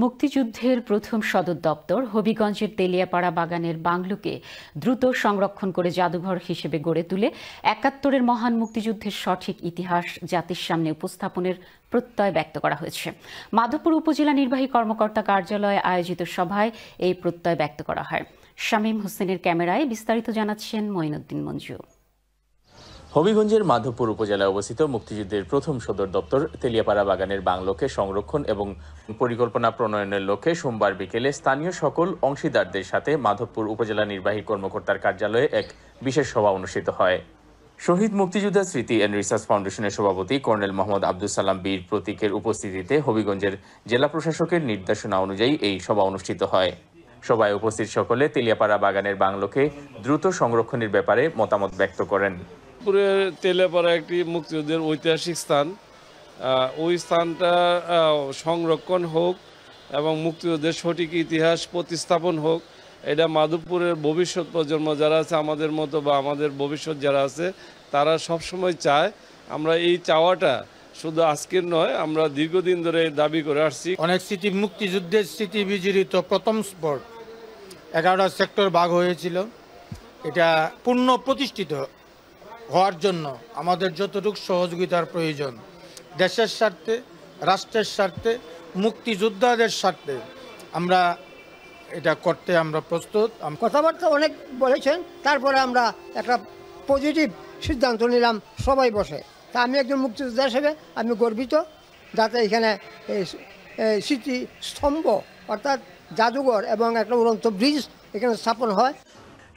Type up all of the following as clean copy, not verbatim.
মুক্তিযুদ্ধের প্রথম সদর দপ্তর হবিগঞ্জের তেলিয়াপাড়া বাগানের বাংলোকে দ্রুত সংরক্ষণ করে জাদুঘর হিসেবে গড়ে তুলে ৭১-এর মহান মুক্তিযুদ্ধের সঠিক ইতিহাস জাতির সামনে উপস্থাপনের প্রত্যয় ব্যক্ত করা হয়েছে। মাধবপুর উপজেলা নির্বাহী কর্মকর্তা কার্যালয়ে আয়োজিত সভায় এই প্রত্যয় ব্যক্ত করা হয়। শামীম হোসেনের ক্যামেরায় বিস্তারিত জানাচ্ছেন মঈনুদ্দিন মঞ্জু। হবিগঞ্জের মাধবপুর উপজেলায় অবস্থিত মুক্তিযুদ্ধের প্রথম সদর দপ্তর তেলিয়াপাড়া বাগানের বাংলোকে সংরক্ষণ এবং পরিকল্পনা প্রণয়নের লক্ষ্যে সোমবার বিকেলে স্থানীয় সকল অংশীদারদের সাথে মাধবপুর উপজেলা নির্বাহী কর্মকর্তার কার্যালয়ে এক বিশেষ সভা অনুষ্ঠিত হয়। শহীদ মুক্তিযোদ্ধা স্মৃতি অ্যান্ড রিসার্চ ফাউন্ডেশনের সভাপতি কর্নেল মোহাম্মদ আব্দুল সালাম বীর প্রতীকের উপস্থিতিতে হবিগঞ্জের জেলা প্রশাসকের নির্দেশনা অনুযায়ী এই সভা অনুষ্ঠিত হয়। সভায় উপস্থিত সকলে তেলিয়াপাড়া বাগানের বাংলোকে দ্রুত সংরক্ষণের ব্যাপারে মতামত ব্যক্ত করেন। তেলিয়াপাড়া একটি মুক্তিযুদ্ধের ঐতিহাসিক স্থান, ওই স্থানটা সংরক্ষণ হোক এবং মুক্তিযুদ্ধের সঠিক ইতিহাস প্রতিস্থাপন হোক, এটা মাধবপুরের ভবিষ্যৎ প্রজন্ম যারা আছে আমাদের মতো বা আমাদের ভবিষ্যৎ যারা আছে তারা সবসময় চায়। আমরা এই চাওয়াটা শুধু আজকের নয়, আমরা দীর্ঘদিন ধরে দাবি করে আসছি। অনেক স্মৃতি, মুক্তিযুদ্ধের স্মৃতি বিজড়িত প্রথম স্পট 11টা সেক্টর ভাগ হয়েছিল। এটা পূর্ণ প্রতিষ্ঠিত হওয়ার জন্য আমাদের যতটুকু সহযোগিতার প্রয়োজন, দেশের স্বার্থে, রাষ্ট্রের স্বার্থে, মুক্তিযোদ্ধাদের স্বার্থে আমরা এটা করতে আমরা প্রস্তুত। কথাবার্তা অনেক বলেছেন, তারপরে আমরা একটা পজিটিভ সিদ্ধান্ত নিলাম সবাই বসে। তা আমি একজন মুক্তিযোদ্ধা হিসেবে আমি গর্বিত যাতে এখানে স্মৃতি স্তম্ভ অর্থাৎ জাদুঘর এবং একটা উড়ন্ত ব্রিজ এখানে স্থাপন হয়।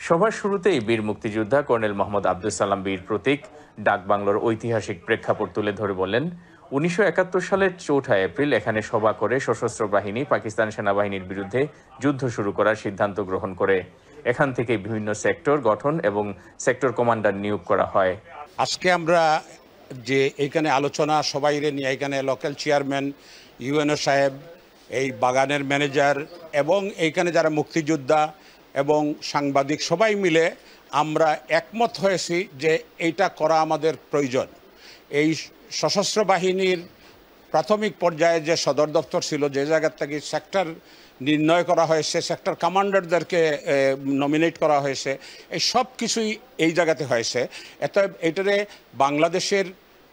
সভার শুরুতেই বীর মুক্তিযোদ্ধা কর্নেল মোহাম্মদ আব্দুল সালাম বীর প্রতীক ডাকবাংলোর ঐতিহাসিক প্রেক্ষাপট তুলে ধরে বলেন, 1971 সালের 4 এপ্রিল এখানে সভা করে সশস্ত্র বাহিনী পাকিস্তান সেনাবাহিনীর বিরুদ্ধে যুদ্ধ শুরু করার সিদ্ধান্ত গ্রহণ করে। এখান থেকে বিভিন্ন সেক্টর গঠন এবং সেক্টর কমান্ডার নিয়োগ করা হয়। আজকে আমরা যে এখানে আলোচনা সবাই নিয়ে এখানে লোকাল চেয়ারম্যান, ইউএনও সাহেব, এই বাগানের ম্যানেজার এবং এইখানে যারা মুক্তিযোদ্ধা এবং সাংবাদিক সবাই মিলে আমরা একমত হয়েছি যে এইটা করা আমাদের প্রয়োজন। এই সশস্ত্র বাহিনীর প্রাথমিক পর্যায়ে যে সদর দপ্তর ছিল, যে জায়গা থেকে সেক্টর নির্ণয় করা হয়েছে, সেক্টর কমান্ডারদেরকে নমিনেট করা হয়েছে, এই সব কিছুই এই জায়গাতে হয়েছে। এটারে বাংলাদেশের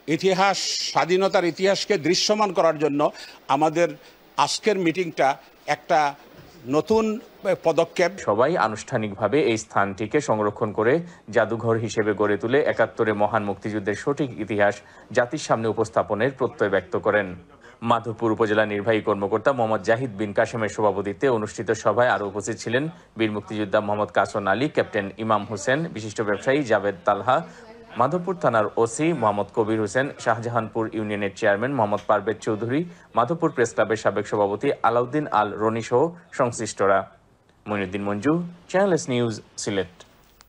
ইতিহাস, স্বাধীনতার ইতিহাসকে দৃশ্যমান করার জন্য আমাদের আজকের মিটিংটা একটা নতুন পদক্ষেপ। সবাই আনুষ্ঠানিকভাবে এই স্থানটিকে সংরক্ষণ করে জাদুঘর হিসেবে গড়ে তুলে ৭১-এ মহান মুক্তিযুদ্ধের সঠিক ইতিহাস জাতির সামনে উপস্থাপনের প্রত্যয় ব্যক্ত করেন। মাধবপুর উপজেলা নির্বাহী কর্মকর্তা মোহাম্মদ জাহিদ বিন কাশেমের সভাপতিত্বে অনুষ্ঠিত সভায় আরও উপস্থিত ছিলেন বীর মুক্তিযোদ্ধা মোহাম্মদ কাসন আলী, ক্যাপ্টেন ইমাম হোসেন, বিশিষ্ট ব্যবসায়ী জাভেদ তালহা, মাধবপুর থানার ওসি মোহাম্মদ কবির হোসেন, শাহজাহানপুর ইউনিয়নের চেয়ারম্যান মোহাম্মদ পারভেজ চৌধুরী, মাধবপুর প্রেস ক্লাবের সাবেক সভাপতি আলাউদ্দিন আল রনি সহ সংশ্লিষ্টরা। Moinuddin Manju, channel S news, Sylhet.